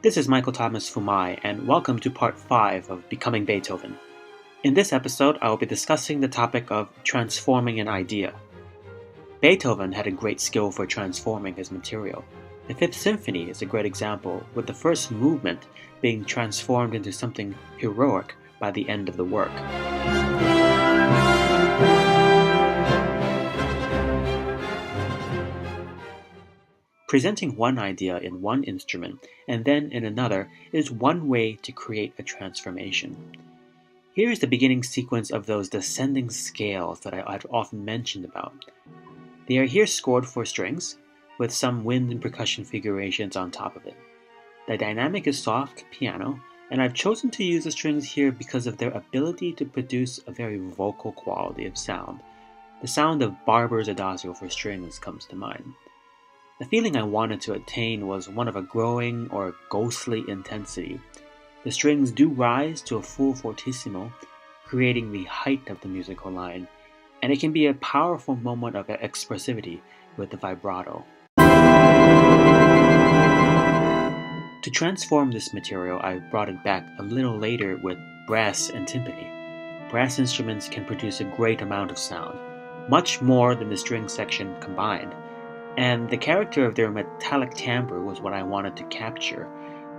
This is Michael Thomas Foumai, and welcome to part 5 of Becoming Beethoven. In this episode, I will be discussing the topic of transforming an idea. Beethoven had a great skill for transforming his material. The Fifth Symphony is a great example, with the first movement being transformed into something heroic by the end of the work. Presenting one idea in one instrument and then in another is one way to create a transformation. Here is the beginning sequence of those descending scales that I've often mentioned about. They are here scored for strings, with some wind and percussion figurations on top of it. The dynamic is soft piano, and I've chosen to use the strings here because of their ability to produce a very vocal quality of sound. The sound of Barber's Adagio for strings comes to mind. The feeling I wanted to attain was one of a growing or ghostly intensity. The strings do rise to a full fortissimo, creating the height of the musical line, and it can be a powerful moment of expressivity with the vibrato. To transform this material, I brought it back a little later with brass and timpani. Brass instruments can produce a great amount of sound, much more than the string section combined. And the character of their metallic timbre was what I wanted to capture.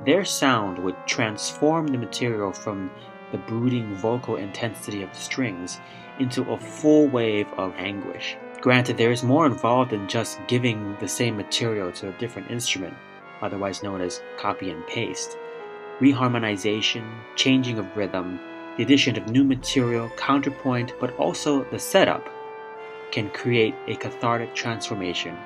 Their sound would transform the material from the brooding vocal intensity of the strings into a full wave of anguish. Granted, there is more involved than just giving the same material to a different instrument, otherwise known as copy and paste. Reharmonization, changing of rhythm, the addition of new material, counterpoint, but also the setup can create a cathartic transformation.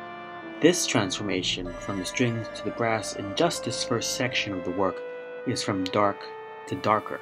This transformation from the strings to the brass in just this first section of the work is from dark to darker.